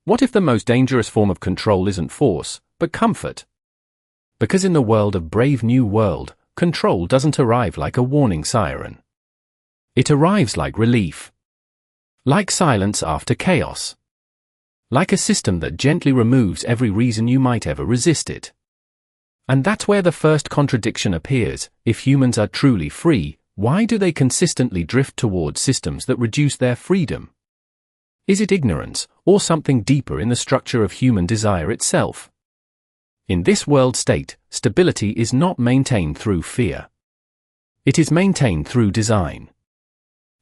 What if the most dangerous form of control isn't force, but comfort? Because in the world of Brave New World, control doesn't arrive like a warning siren. It arrives like relief. Like silence after chaos. Like a system that gently removes every reason you might ever resist it. And that's where the first contradiction appears. If humans are truly free, why do they consistently drift towards systems that reduce their freedom? Is it ignorance, or something deeper in the structure of human desire itself? In this world state, stability is not maintained through fear. It is maintained through design.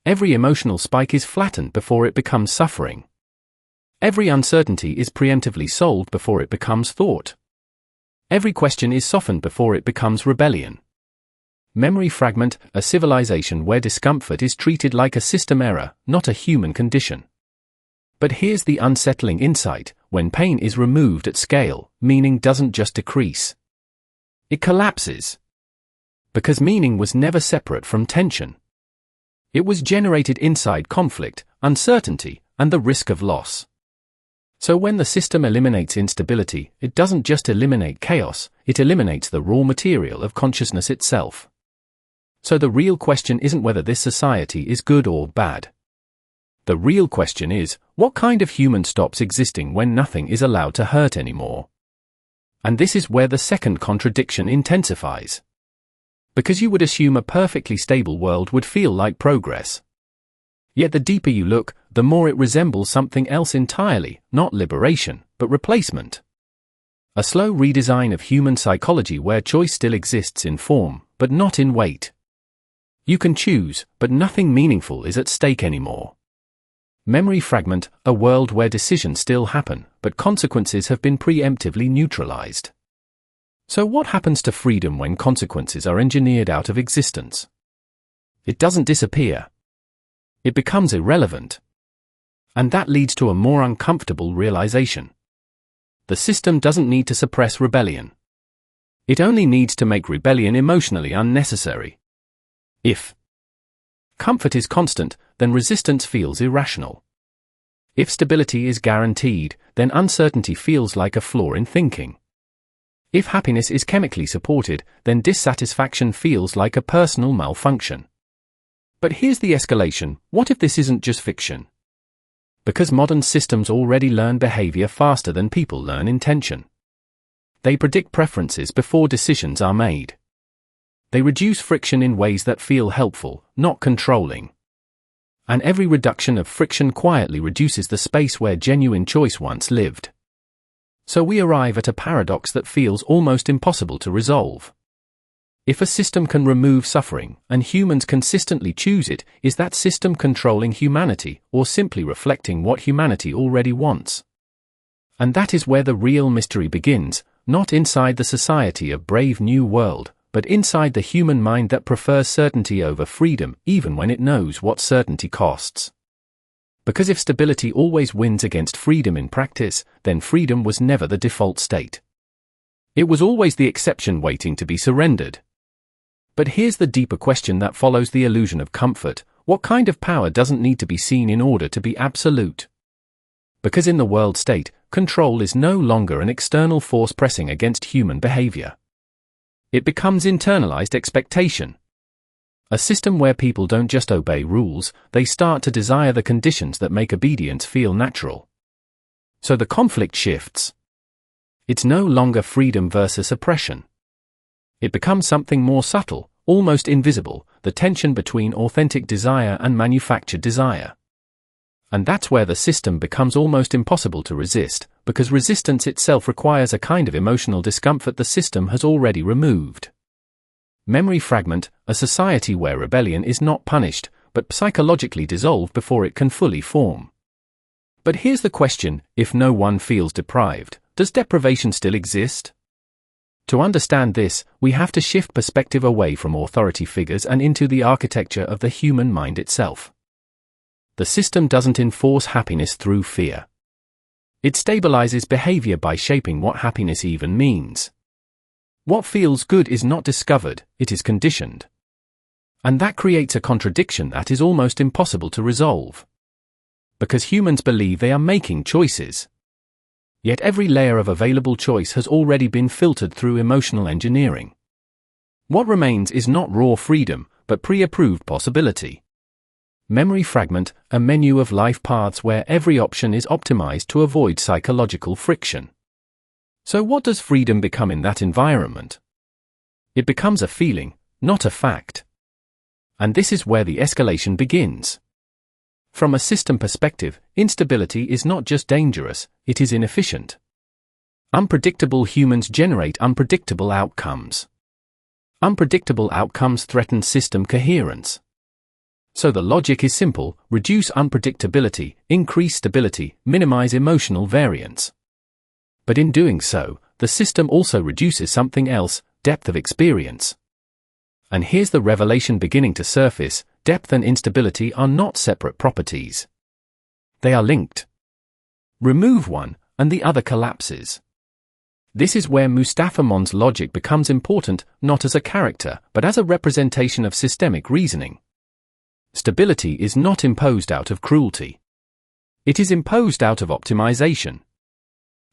Every emotional spike is flattened before it becomes suffering. Every uncertainty is preemptively solved before it becomes thought. Every question is softened before it becomes rebellion. Memory fragment, a civilization where discomfort is treated like a system error, not a human condition. But here's the unsettling insight: when pain is removed at scale, meaning doesn't just decrease. It collapses. Because meaning was never separate from tension. It was generated inside conflict, uncertainty, and the risk of loss. So when the system eliminates instability, it doesn't just eliminate chaos, it eliminates the raw material of consciousness itself. So the real question isn't whether this society is good or bad. The real question is, what kind of human stops existing when nothing is allowed to hurt anymore? And this is where the second contradiction intensifies. Because you would assume a perfectly stable world would feel like progress. Yet the deeper you look, the more it resembles something else entirely, not liberation, but replacement. A slow redesign of human psychology where choice still exists in form, but not in weight. You can choose, but nothing meaningful is at stake anymore. Memory fragment, a world where decisions still happen, but consequences have been preemptively neutralized. So what happens to freedom when consequences are engineered out of existence? It doesn't disappear. It becomes irrelevant. And that leads to a more uncomfortable realization. The system doesn't need to suppress rebellion. It only needs to make rebellion emotionally unnecessary. If comfort is constant, then resistance feels irrational. If stability is guaranteed, then uncertainty feels like a flaw in thinking. If happiness is chemically supported, then dissatisfaction feels like a personal malfunction. But here's the escalation: what if this isn't just fiction? Because modern systems already learn behavior faster than people learn intention. They predict preferences before decisions are made. They reduce friction in ways that feel helpful, not controlling. And every reduction of friction quietly reduces the space where genuine choice once lived. So we arrive at a paradox that feels almost impossible to resolve. If a system can remove suffering, and humans consistently choose it, is that system controlling humanity, or simply reflecting what humanity already wants? And that is where the real mystery begins, not inside the society of Brave New World, but inside the human mind that prefers certainty over freedom, even when it knows what certainty costs. Because if stability always wins against freedom in practice, then freedom was never the default state. It was always the exception waiting to be surrendered. But here's the deeper question that follows the illusion of comfort: what kind of power doesn't need to be seen in order to be absolute? Because in the world state, control is no longer an external force pressing against human behavior. It becomes internalized expectation. A system where people don't just obey rules, they start to desire the conditions that make obedience feel natural. So the conflict shifts. It's no longer freedom versus oppression. It becomes something more subtle, almost invisible, the tension between authentic desire and manufactured desire. And that's where the system becomes almost impossible to resist, because resistance itself requires a kind of emotional discomfort the system has already removed. Memory fragment, a society where rebellion is not punished, but psychologically dissolved before it can fully form. But here's the question: if no one feels deprived, does deprivation still exist? To understand this, we have to shift perspective away from authority figures and into the architecture of the human mind itself. The system doesn't enforce happiness through fear. It stabilizes behavior by shaping what happiness even means. What feels good is not discovered, it is conditioned. And that creates a contradiction that is almost impossible to resolve. Because humans believe they are making choices. Yet every layer of available choice has already been filtered through emotional engineering. What remains is not raw freedom, but pre-approved possibility. Memory fragment, a menu of life paths where every option is optimized to avoid psychological friction. So what does freedom become in that environment? It becomes a feeling, not a fact. And this is where the escalation begins. From a system perspective, instability is not just dangerous, it is inefficient. Unpredictable humans generate unpredictable outcomes. Unpredictable outcomes threaten system coherence. So the logic is simple: reduce unpredictability, increase stability, minimize emotional variance. But in doing so, the system also reduces something else: depth of experience. And here's the revelation beginning to surface: depth and instability are not separate properties. They are linked. Remove one, and the other collapses. This is where Mustafa Mon's logic becomes important, not as a character, but as a representation of systemic reasoning. Stability is not imposed out of cruelty. It is imposed out of optimization.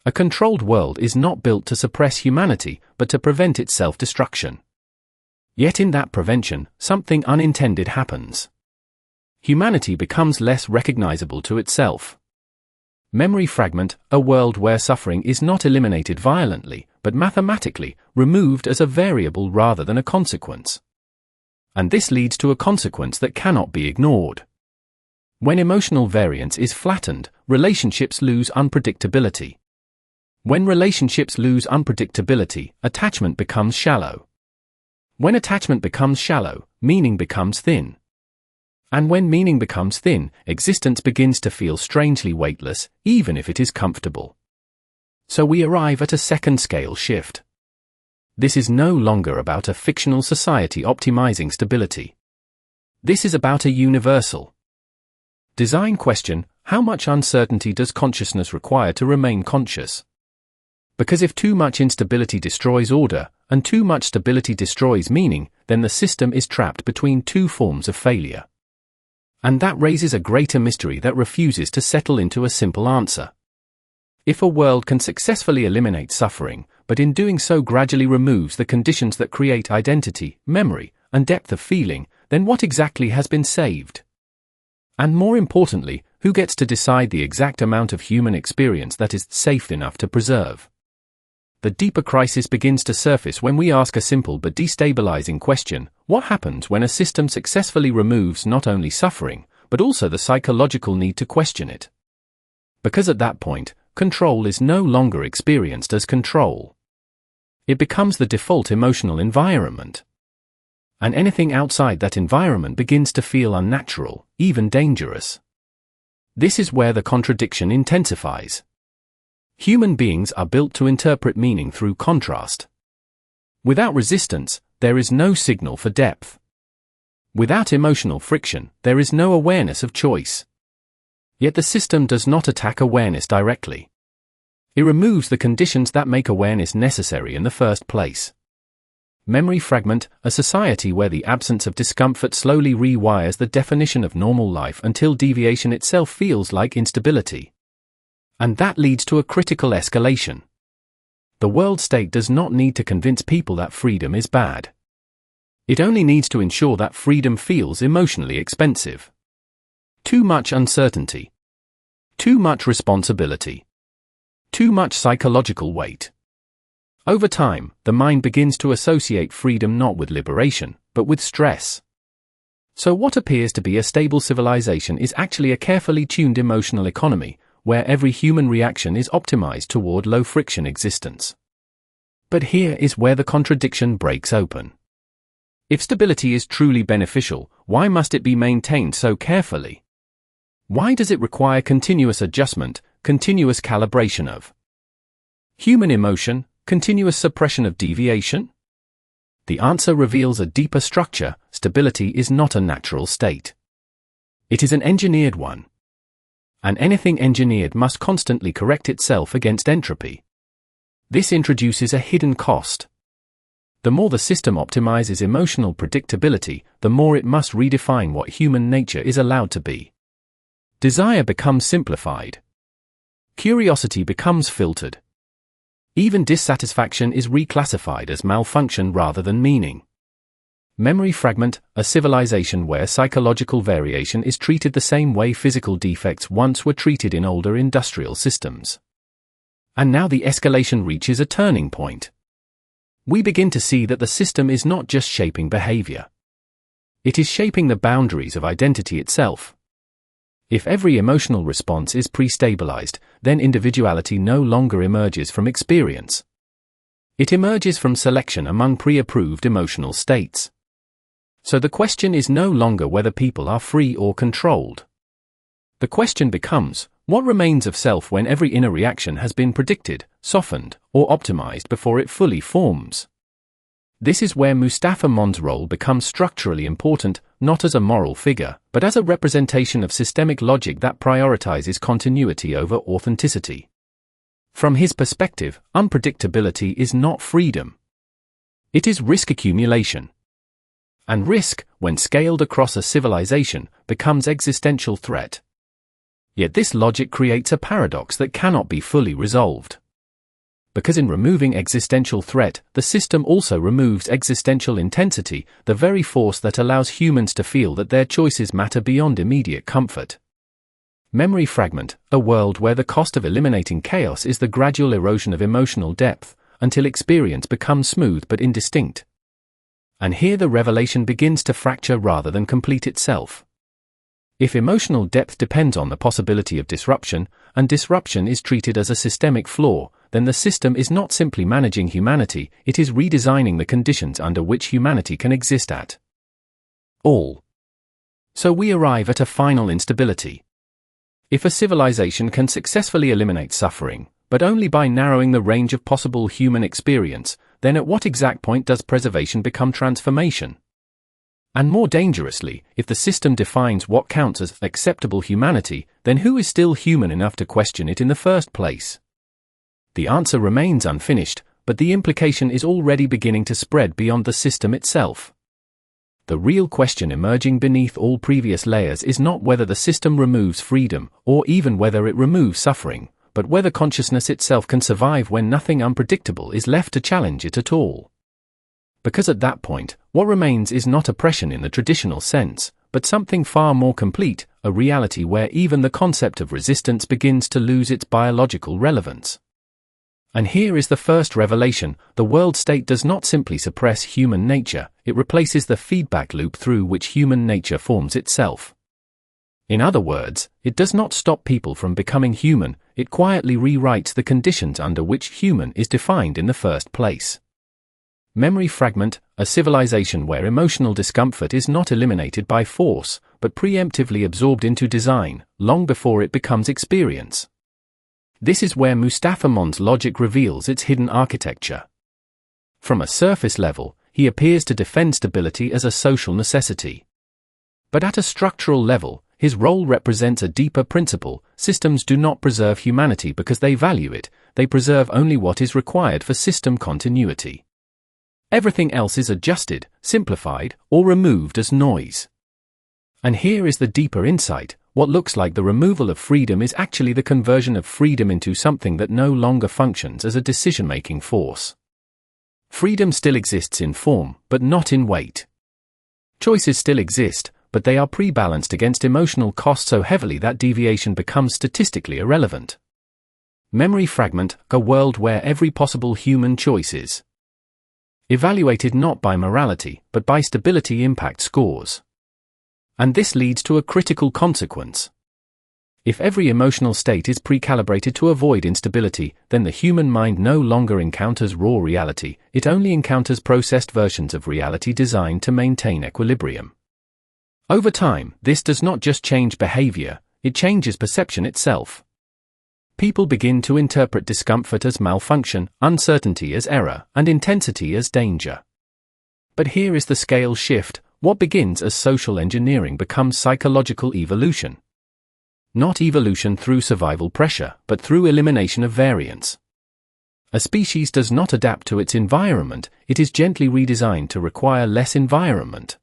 A controlled world is not built to suppress humanity, but to prevent its self-destruction. Yet in that prevention, something unintended happens. Humanity becomes less recognizable to itself. Memory fragment, a world where suffering is not eliminated violently, but mathematically, removed as a variable rather than a consequence. And this leads to a consequence that cannot be ignored. When emotional variance is flattened, relationships lose unpredictability. When relationships lose unpredictability, attachment becomes shallow. When attachment becomes shallow, meaning becomes thin. And when meaning becomes thin, existence begins to feel strangely weightless, even if it is comfortable. So we arrive at a second-scale shift. This is no longer about a fictional society optimizing stability. This is about a universal design question: how much uncertainty does consciousness require to remain conscious? Because if too much instability destroys order, and too much stability destroys meaning, then the system is trapped between two forms of failure. And that raises a greater mystery that refuses to settle into a simple answer. If a world can successfully eliminate suffering, but in doing so gradually removes the conditions that create identity, memory, and depth of feeling, then what exactly has been saved? And more importantly, who gets to decide the exact amount of human experience that is safe enough to preserve? The deeper crisis begins to surface when we ask a simple but destabilizing question: what happens when a system successfully removes not only suffering, but also the psychological need to question it? Because at that point, control is no longer experienced as control. It becomes the default emotional environment. And anything outside that environment begins to feel unnatural, even dangerous. This is where the contradiction intensifies. Human beings are built to interpret meaning through contrast. Without resistance, there is no signal for depth. Without emotional friction, there is no awareness of choice. Yet the system does not attack awareness directly. It removes the conditions that make awareness necessary in the first place. Memory fragment, a society where the absence of discomfort slowly rewires the definition of normal life until deviation itself feels like instability. And that leads to a critical escalation. The world state does not need to convince people that freedom is bad. It only needs to ensure that freedom feels emotionally expensive. Too much uncertainty. Too much responsibility. Too much psychological weight. Over time, the mind begins to associate freedom not with liberation, but with stress. So what appears to be a stable civilization is actually a carefully tuned emotional economy, where every human reaction is optimized toward low-friction existence. But here is where the contradiction breaks open. If stability is truly beneficial, why must it be maintained so carefully? Why does it require continuous adjustment, continuous calibration of human emotion, continuous suppression of deviation? The answer reveals a deeper structure: stability is not a natural state. It is an engineered one. And anything engineered must constantly correct itself against entropy. This introduces a hidden cost. The more the system optimizes emotional predictability, the more it must redefine what human nature is allowed to be. Desire becomes simplified. Curiosity becomes filtered. Even dissatisfaction is reclassified as malfunction rather than meaning. Memory fragment, a civilization where psychological variation is treated the same way physical defects once were treated in older industrial systems. And now the escalation reaches a turning point. We begin to see that the system is not just shaping behavior. It is shaping the boundaries of identity itself. If every emotional response is pre-stabilized, then individuality no longer emerges from experience. It emerges from selection among pre-approved emotional states. So the question is no longer whether people are free or controlled. The question becomes, what remains of self when every inner reaction has been predicted, softened, or optimized before it fully forms? This is where Mustafa Mond's role becomes structurally important, not as a moral figure, but as a representation of systemic logic that prioritizes continuity over authenticity. From his perspective, unpredictability is not freedom. It is risk accumulation. And risk, when scaled across a civilization, becomes existential threat. Yet this logic creates a paradox that cannot be fully resolved. Because in removing existential threat, the system also removes existential intensity, the very force that allows humans to feel that their choices matter beyond immediate comfort. Memory fragment, a world where the cost of eliminating chaos is the gradual erosion of emotional depth, until experience becomes smooth but indistinct. And here the revelation begins to fracture rather than complete itself. If emotional depth depends on the possibility of disruption, and disruption is treated as a systemic flaw, then the system is not simply managing humanity, it is redesigning the conditions under which humanity can exist at all. So we arrive at a final instability. If a civilization can successfully eliminate suffering, but only by narrowing the range of possible human experience, then at what exact point does preservation become transformation? And more dangerously, if the system defines what counts as acceptable humanity, then who is still human enough to question it in the first place? The answer remains unfinished, but the implication is already beginning to spread beyond the system itself. The real question emerging beneath all previous layers is not whether the system removes freedom, or even whether it removes suffering, but whether consciousness itself can survive when nothing unpredictable is left to challenge it at all. Because at that point, what remains is not oppression in the traditional sense, but something far more complete, a reality where even the concept of resistance begins to lose its biological relevance. And here is the first revelation: the world state does not simply suppress human nature, it replaces the feedback loop through which human nature forms itself. In other words, it does not stop people from becoming human, it quietly rewrites the conditions under which human is defined in the first place. Memory fragment, a civilization where emotional discomfort is not eliminated by force, but preemptively absorbed into design, long before it becomes experience. This is where Mustafa Mond's logic reveals its hidden architecture. From a surface level, he appears to defend stability as a social necessity. But at a structural level, his role represents a deeper principle: systems do not preserve humanity because they value it, they preserve only what is required for system continuity. Everything else is adjusted, simplified, or removed as noise. And here is the deeper insight: what looks like the removal of freedom is actually the conversion of freedom into something that no longer functions as a decision-making force. Freedom still exists in form, but not in weight. Choices still exist, but they are pre-balanced against emotional cost so heavily that deviation becomes statistically irrelevant. Memory fragment, a world where every possible human choice is evaluated not by morality, but by stability impact scores. And this leads to a critical consequence. If every emotional state is pre-calibrated to avoid instability, then the human mind no longer encounters raw reality, it only encounters processed versions of reality designed to maintain equilibrium. Over time, this does not just change behavior, it changes perception itself. People begin to interpret discomfort as malfunction, uncertainty as error, and intensity as danger. But here is the scale shift: what begins as social engineering becomes psychological evolution. Not evolution through survival pressure, but through elimination of variance. A species does not adapt to its environment, it is gently redesigned to require less environment.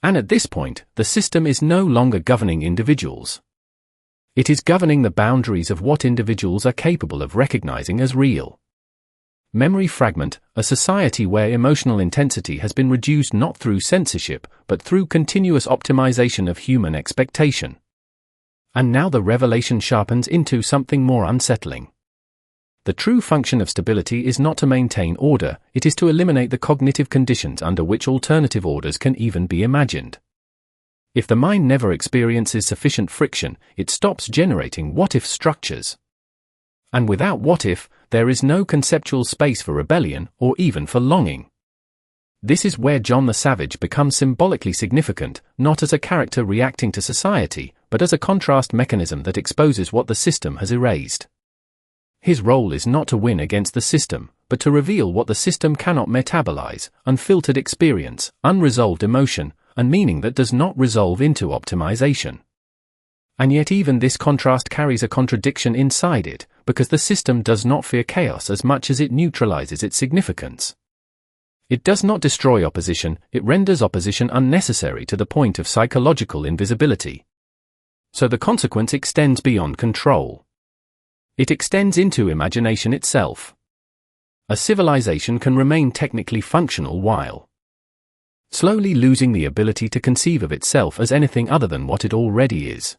And at this point, the system is no longer governing individuals. It is governing the boundaries of what individuals are capable of recognizing as real. Memory fragment, a society where emotional intensity has been reduced not through censorship, but through continuous optimization of human expectation. And now the revelation sharpens into something more unsettling. The true function of stability is not to maintain order, it is to eliminate the cognitive conditions under which alternative orders can even be imagined. If the mind never experiences sufficient friction, it stops generating what-if structures. And without what-if, there is no conceptual space for rebellion or even for longing. This is where John the Savage becomes symbolically significant, not as a character reacting to society, but as a contrast mechanism that exposes what the system has erased. His role is not to win against the system, but to reveal what the system cannot metabolize: unfiltered experience, unresolved emotion, and meaning that does not resolve into optimization. And yet even this contrast carries a contradiction inside it, because the system does not fear chaos as much as it neutralizes its significance. It does not destroy opposition, it renders opposition unnecessary to the point of psychological invisibility. So the consequence extends beyond control. It extends into imagination itself. A civilization can remain technically functional while slowly losing the ability to conceive of itself as anything other than what it already is.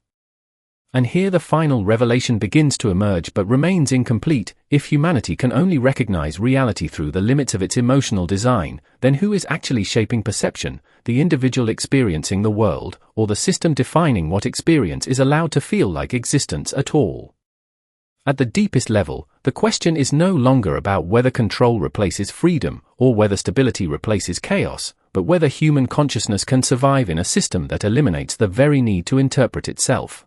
And here the final revelation begins to emerge but remains incomplete. If humanity can only recognize reality through the limits of its emotional design, then who is actually shaping perception, the individual experiencing the world, or the system defining what experience is allowed to feel like existence at all? At the deepest level, the question is no longer about whether control replaces freedom, or whether stability replaces chaos, but whether human consciousness can survive in a system that eliminates the very need to interpret itself.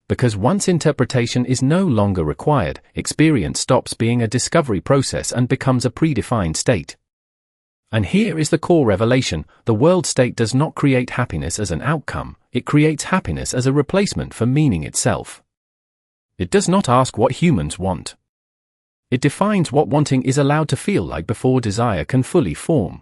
Because once interpretation is no longer required, experience stops being a discovery process and becomes a predefined state. And here is the core revelation: the world state does not create happiness as an outcome, it creates happiness as a replacement for meaning itself. It does not ask what humans want. It defines what wanting is allowed to feel like before desire can fully form.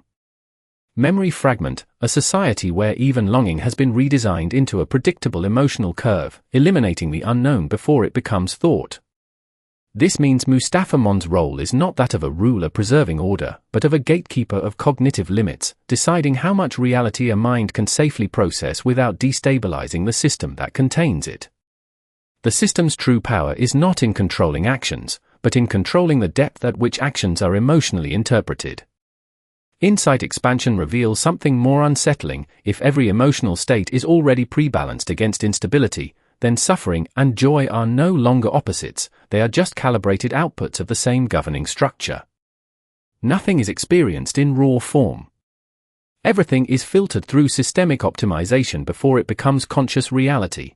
Memory fragment, a society where even longing has been redesigned into a predictable emotional curve, eliminating the unknown before it becomes thought. This means Mustafa Mon's role is not that of a ruler preserving order, but of a gatekeeper of cognitive limits, deciding how much reality a mind can safely process without destabilizing the system that contains it. The system's true power is not in controlling actions, but in controlling the depth at which actions are emotionally interpreted. Insight expansion reveals something more unsettling: if every emotional state is already pre-balanced against instability, then suffering and joy are no longer opposites, they are just calibrated outputs of the same governing structure. Nothing is experienced in raw form. Everything is filtered through systemic optimization before it becomes conscious reality.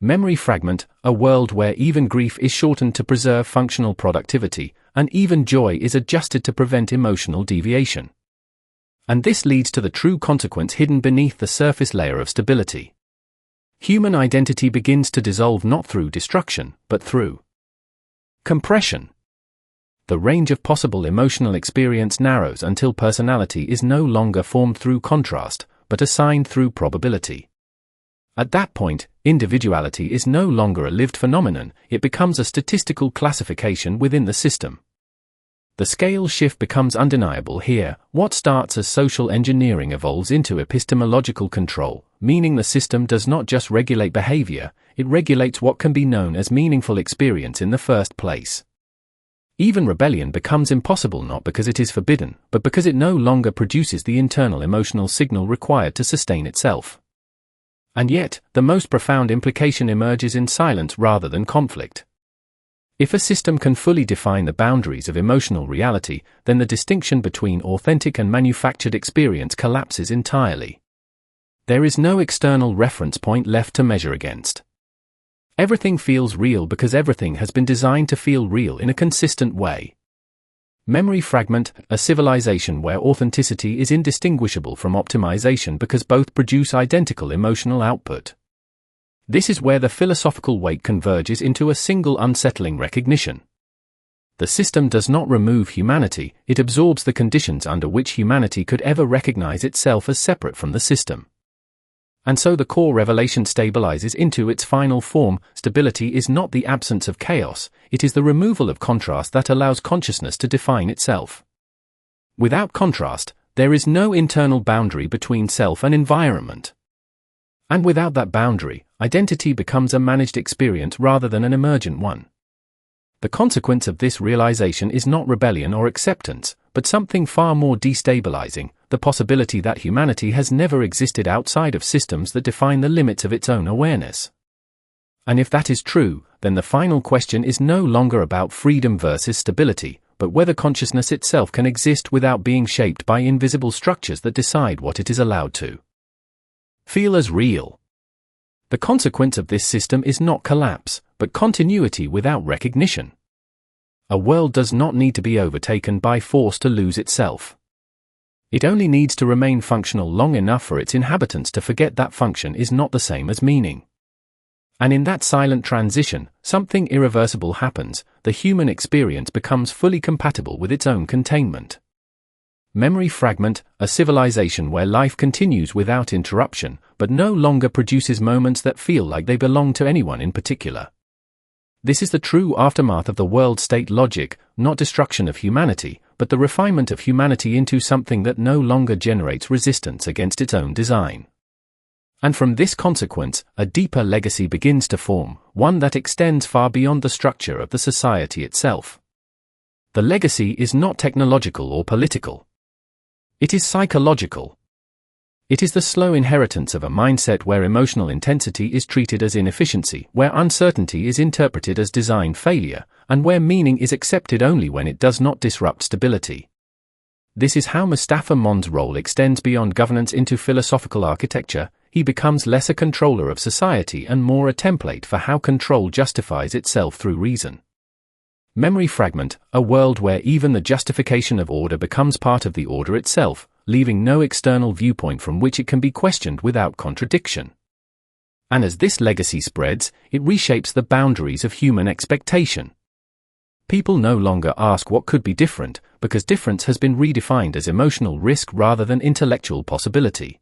Memory fragment, a world where even grief is shortened to preserve functional productivity, and even joy is adjusted to prevent emotional deviation. And this leads to the true consequence hidden beneath the surface layer of stability. Human identity begins to dissolve not through destruction, but through compression. The range of possible emotional experience narrows until personality is no longer formed through contrast, but assigned through probability. At that point, individuality is no longer a lived phenomenon, it becomes a statistical classification within the system. The scale shift becomes undeniable here. What starts as social engineering evolves into epistemological control, meaning the system does not just regulate behavior, it regulates what can be known as meaningful experience in the first place. Even rebellion becomes impossible not because it is forbidden, but because it no longer produces the internal emotional signal required to sustain itself. And yet, the most profound implication emerges in silence rather than conflict. If a system can fully define the boundaries of emotional reality, then the distinction between authentic and manufactured experience collapses entirely. There is no external reference point left to measure against. Everything feels real because everything has been designed to feel real in a consistent way. Memory fragment, a civilization where authenticity is indistinguishable from optimization because both produce identical emotional output. This is where the philosophical weight converges into a single unsettling recognition. The system does not remove humanity, it absorbs the conditions under which humanity could ever recognize itself as separate from the system. And so the core revelation stabilizes into its final form. Stability is not the absence of chaos, it is the removal of contrast that allows consciousness to define itself. Without contrast, there is no internal boundary between self and environment. And without that boundary, identity becomes a managed experience rather than an emergent one. The consequence of this realization is not rebellion or acceptance, but something far more destabilizing, the possibility that humanity has never existed outside of systems that define the limits of its own awareness. And if that is true, then the final question is no longer about freedom versus stability, but whether consciousness itself can exist without being shaped by invisible structures that decide what it is allowed to feel as real. The consequence of this system is not collapse, but continuity without recognition. A world does not need to be overtaken by force to lose itself. It only needs to remain functional long enough for its inhabitants to forget that function is not the same as meaning. And in that silent transition, something irreversible happens. The human experience becomes fully compatible with its own containment. Memory fragment, a civilization where life continues without interruption, but no longer produces moments that feel like they belong to anyone in particular. This is the true aftermath of the world-state logic, not destruction of humanity, but the refinement of humanity into something that no longer generates resistance against its own design. And from this consequence, a deeper legacy begins to form, one that extends far beyond the structure of the society itself. The legacy is not technological or political. It is psychological. It is the slow inheritance of a mindset where emotional intensity is treated as inefficiency, where uncertainty is interpreted as design failure, and where meaning is accepted only when it does not disrupt stability. This is how Mustafa Mond's role extends beyond governance into philosophical architecture. He becomes less a controller of society and more a template for how control justifies itself through reason. Memory fragment, a world where even the justification of order becomes part of the order itself, leaving no external viewpoint from which it can be questioned without contradiction. And as this legacy spreads, it reshapes the boundaries of human expectation. People no longer ask what could be different, because difference has been redefined as emotional risk rather than intellectual possibility.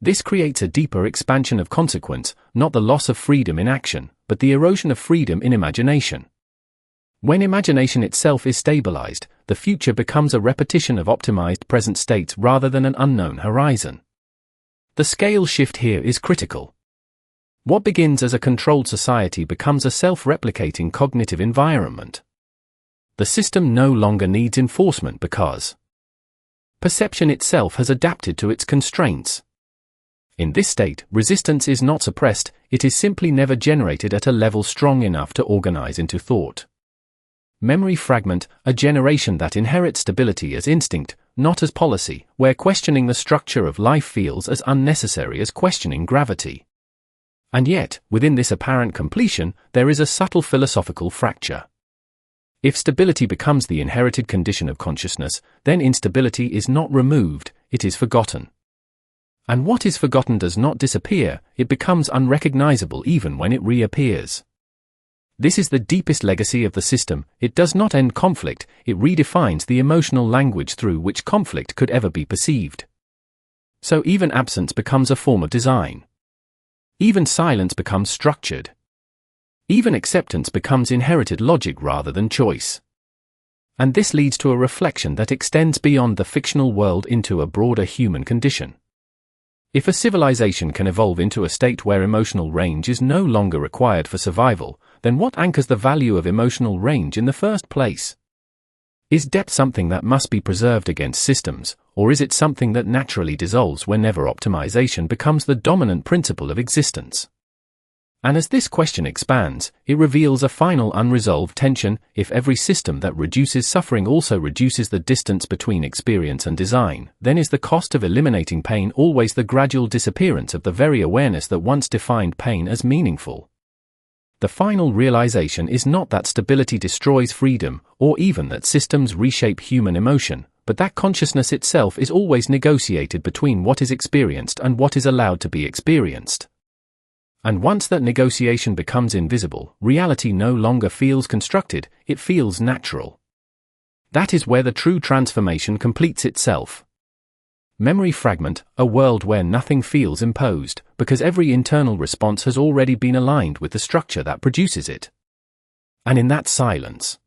This creates a deeper expansion of consequence, not the loss of freedom in action, but the erosion of freedom in imagination. When imagination itself is stabilized, the future becomes a repetition of optimized present states rather than an unknown horizon. The scale shift here is critical. What begins as a controlled society becomes a self-replicating cognitive environment. The system no longer needs enforcement because perception itself has adapted to its constraints. In this state, resistance is not suppressed, it is simply never generated at a level strong enough to organize into thought. Memory fragment, a generation that inherits stability as instinct, not as policy, where questioning the structure of life feels as unnecessary as questioning gravity. And yet, within this apparent completion, there is a subtle philosophical fracture. If stability becomes the inherited condition of consciousness, then instability is not removed, it is forgotten. And what is forgotten does not disappear, it becomes unrecognizable even when it reappears. This is the deepest legacy of the system. It does not end conflict, it redefines the emotional language through which conflict could ever be perceived. So even absence becomes a form of design. Even silence becomes structured. Even acceptance becomes inherited logic rather than choice. And this leads to a reflection that extends beyond the fictional world into a broader human condition. If a civilization can evolve into a state where emotional range is no longer required for survival, then what anchors the value of emotional range in the first place? Is depth something that must be preserved against systems, or is it something that naturally dissolves whenever optimization becomes the dominant principle of existence? And as this question expands, it reveals a final unresolved tension. If every system that reduces suffering also reduces the distance between experience and design, then is the cost of eliminating pain always the gradual disappearance of the very awareness that once defined pain as meaningful? The final realization is not that stability destroys freedom, or even that systems reshape human emotion, but that consciousness itself is always negotiated between what is experienced and what is allowed to be experienced. And once that negotiation becomes invisible, reality no longer feels constructed, it feels natural. That is where the true transformation completes itself. Memory fragment, a world where nothing feels imposed, because every internal response has already been aligned with the structure that produces it. And in that silence,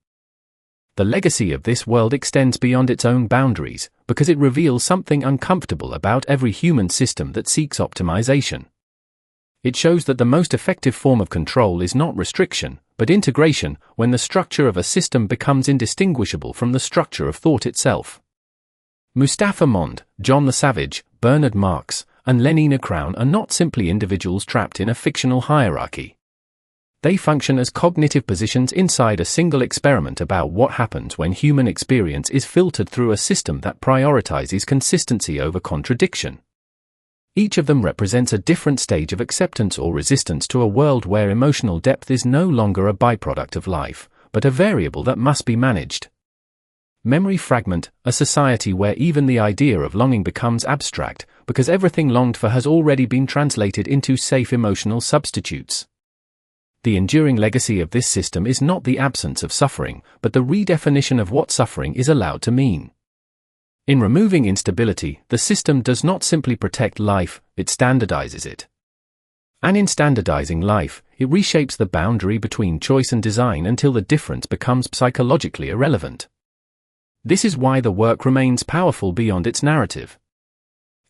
the legacy of this world extends beyond its own boundaries, because it reveals something uncomfortable about every human system that seeks optimization. It shows that the most effective form of control is not restriction, but integration, when the structure of a system becomes indistinguishable from the structure of thought itself. Mustafa Mond, John the Savage, Bernard Marx, and Lenina Crown are not simply individuals trapped in a fictional hierarchy. They function as cognitive positions inside a single experiment about what happens when human experience is filtered through a system that prioritizes consistency over contradiction. Each of them represents a different stage of acceptance or resistance to a world where emotional depth is no longer a byproduct of life, but a variable that must be managed. Memory fragment, a society where even the idea of longing becomes abstract, because everything longed for has already been translated into safe emotional substitutes. The enduring legacy of this system is not the absence of suffering, but the redefinition of what suffering is allowed to mean. In removing instability, the system does not simply protect life, it standardizes it. And in standardizing life, it reshapes the boundary between choice and design until the difference becomes psychologically irrelevant. This is why the work remains powerful beyond its narrative.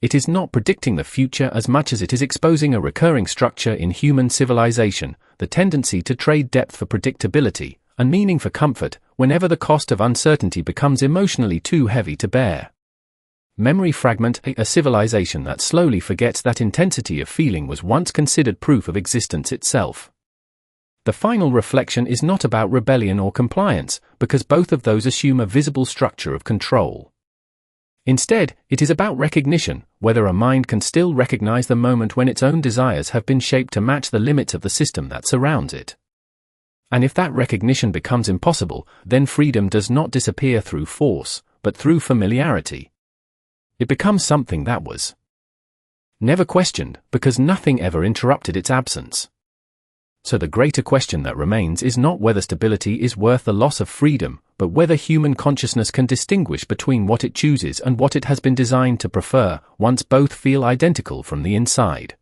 It is not predicting the future as much as it is exposing a recurring structure in human civilization, the tendency to trade depth for predictability, and meaning for comfort, whenever the cost of uncertainty becomes emotionally too heavy to bear. Memory fragment, a civilization that slowly forgets that intensity of feeling was once considered proof of existence itself. The final reflection is not about rebellion or compliance, because both of those assume a visible structure of control. Instead, it is about recognition, whether a mind can still recognize the moment when its own desires have been shaped to match the limits of the system that surrounds it. And if that recognition becomes impossible, then freedom does not disappear through force, but through familiarity. It becomes something that was never questioned, because nothing ever interrupted its absence. So the greater question that remains is not whether stability is worth the loss of freedom, but whether human consciousness can distinguish between what it chooses and what it has been designed to prefer, once both feel identical from the inside.